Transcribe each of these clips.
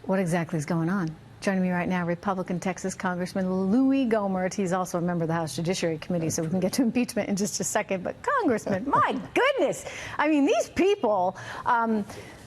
What exactly is going on? Joining me right now, Republican Texas Congressman Louis Gohmert. He's also a member of the House Judiciary Committee, so we can get to impeachment in just a second. But Congressman, my goodness, I mean, these people,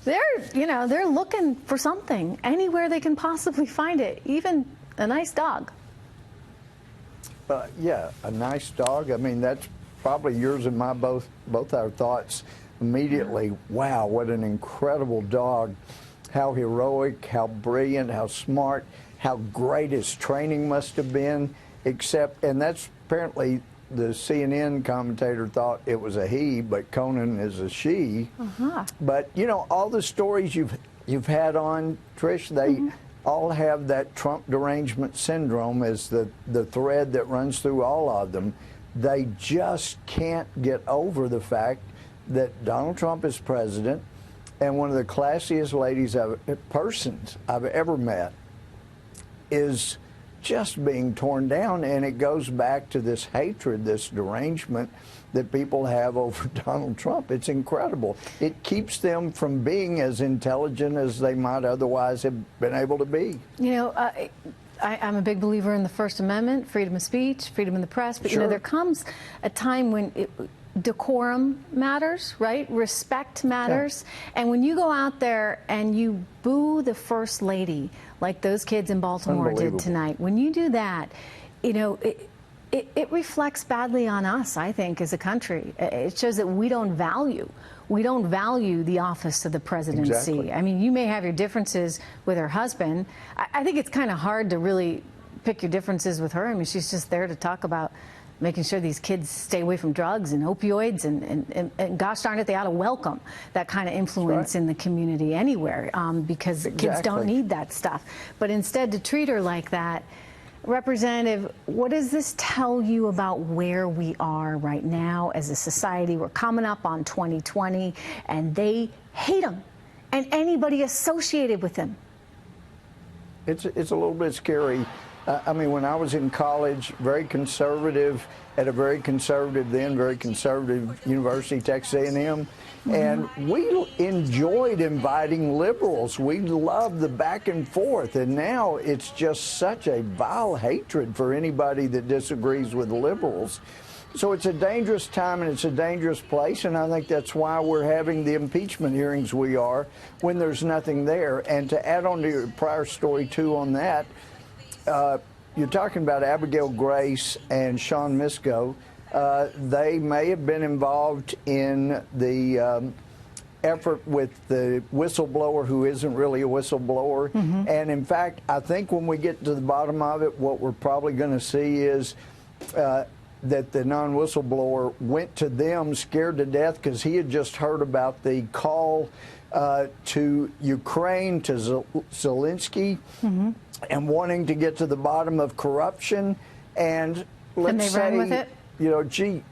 they're looking for something anywhere they can possibly find it, even a nice dog. Yeah, a nice dog. I mean, that's probably yours and my both our thoughts immediately. Wow, what an incredible dog. How heroic, how brilliant, how smart, how great his training must have been, and that's apparently the CNN commentator thought it was a he, but Conan is a she. But, you know, all the stories you've had on, Trish, they all have that Trump derangement syndrome as the thread that runs through all of them. They just can't get over the fact that Donald Trump is president, and one of the classiest persons I've ever met is just being torn down. And it goes back to this hatred, this derangement that people have over Donald Trump. It's incredible. It keeps them from being as intelligent as they might otherwise have been able to be. You know, I'm a big believer in the First Amendment, freedom of speech, freedom of the press. But, you know, there comes a time when decorum matters, right? Respect matters. Yeah. And when you go out there and you boo the First Lady, like those kids in Baltimore did tonight, when you do that, you know, it reflects badly on us, I think, as a country. It shows that we don't value the office of the presidency. Exactly. I mean, you may have your differences with her husband. I think it's kind of hard to really pick your differences with her. I mean, she's just there to talk about making sure these kids stay away from drugs and opioids, and gosh darn it, they ought to welcome that kind of influence in the community anywhere, because kids don't need that stuff. But instead, to treat her like that, Representative, what does this tell you about where we are right now as a society? We're coming up on 2020, and they hate him and anybody associated with him. It's a little bit scary. I mean, when I was in college, very conservative, at a very conservative university, Texas A&M, and we enjoyed inviting liberals. We loved the back and forth, and now it's just such a vile hatred for anybody that disagrees with liberals. So it's a dangerous time and it's a dangerous place, and I think that's why we're having the impeachment hearings we are when there's nothing there. And to add on to your prior story, too, on that, you're talking about Abigail Grace and Sean Misko. They may have been involved in the effort with the whistleblower who isn't really a whistleblower. And in fact, I think when we get to the bottom of it, what we're probably going to see is that the non-whistleblower went to them scared to death because he had just heard about the call to Ukraine, to Zelensky, and wanting to get to the bottom of corruption. And let's say, run with it? You know, gee,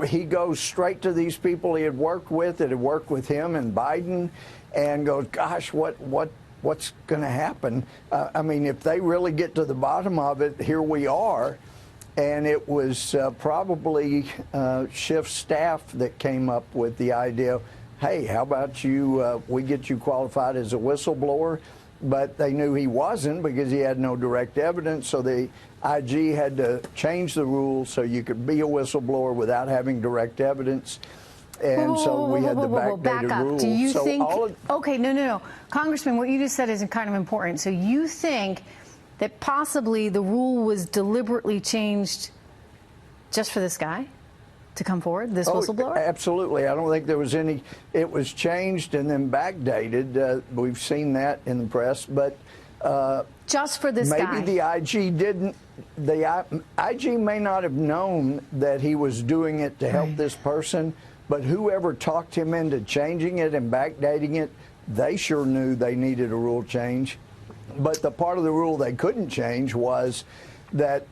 he goes straight to these people he had worked with, that had worked with him and Biden, and goes, gosh, what's going to happen? I mean, if they really get to the bottom of it, here we are. And it was probably Schiff's staff that came up with the idea, hey, how about we get you qualified as a whistleblower? But they knew he wasn't because he had no direct evidence, so the IG had to change the rules so you could be a whistleblower without having direct evidence. And so we had the backdated rules. Do you think, okay, no. Congressman, what you just said is kind of important. So you think that possibly the rule was deliberately changed just for this guy to come forward, this whistleblower? Absolutely. I don't think there was any. It was changed and then backdated. We've seen that in the press. But just for this guy? Maybe the IG didn't. The IG may not have known that he was doing it to help this person, but whoever talked him into changing it and backdating it, they sure knew they needed a rule change. But the part of the rule they couldn't change was that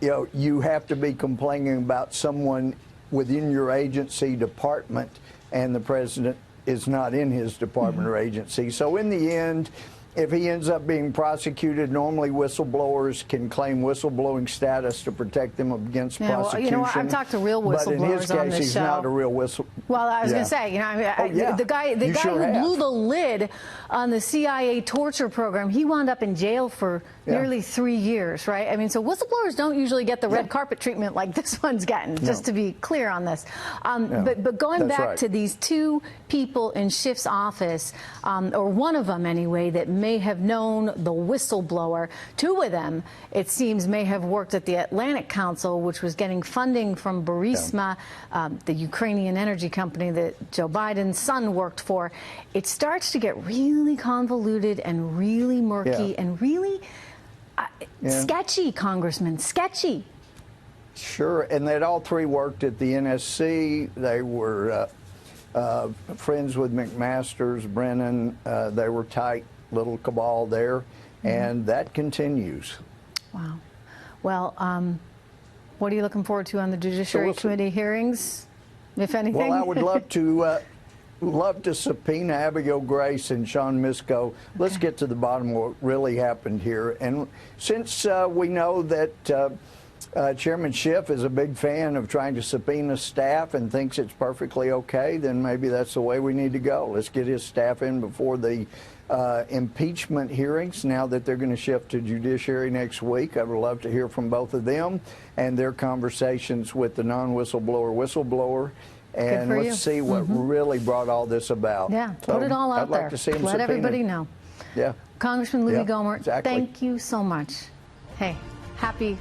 you know, you have to be complaining about someone within your agency department, and the president is not in his department or agency. So in the end, if he ends up being prosecuted, normally whistleblowers can claim whistleblowing status to protect them against prosecution. Well, you know, I've talked to real whistleblowers but in his case, on this he's show. not a real whistle. Well, I was Yeah. going to say, you know, I mean, yeah. the guy Sure who have. blew the lid on the CIA torture program, he wound up in jail for nearly 3 years, right? I mean, so whistleblowers don't usually get the red carpet treatment like this one's getting, just to be clear on this. But going That's back right. to these two people in Schiff's office, or one of them anyway, that may have known the whistleblower. Two of them, it seems, may have worked at the Atlantic Council, which was getting funding from Burisma, the Ukrainian energy company that Joe Biden's son worked for. It starts to get really convoluted and really murky and really sketchy, Congressman, sketchy. Sure, and they'd all three worked at the NSC. They were friends with McMaster's, Brennan. They were tight little cabal there, and that continues. Wow. Well, what are you looking forward to on the Judiciary Committee hearings, if anything? Well, I would love to subpoena Abigail Grace and Sean Misko. Let's get to the bottom of what really happened here. And since we know that Chairman Schiff is a big fan of trying to subpoena staff and thinks it's perfectly okay, then maybe that's the way we need to go. Let's get his staff in before the impeachment hearings, now that they're going to shift to Judiciary next week. I would love to hear from both of them and their conversations with the non-whistleblower. And let's see what really brought all this about. Yeah, So put it all out I'd like there. to see him Let subpoenaed. everybody know. Yeah. Congressman Louis Gohmert, exactly. thank you so much. Hey, happy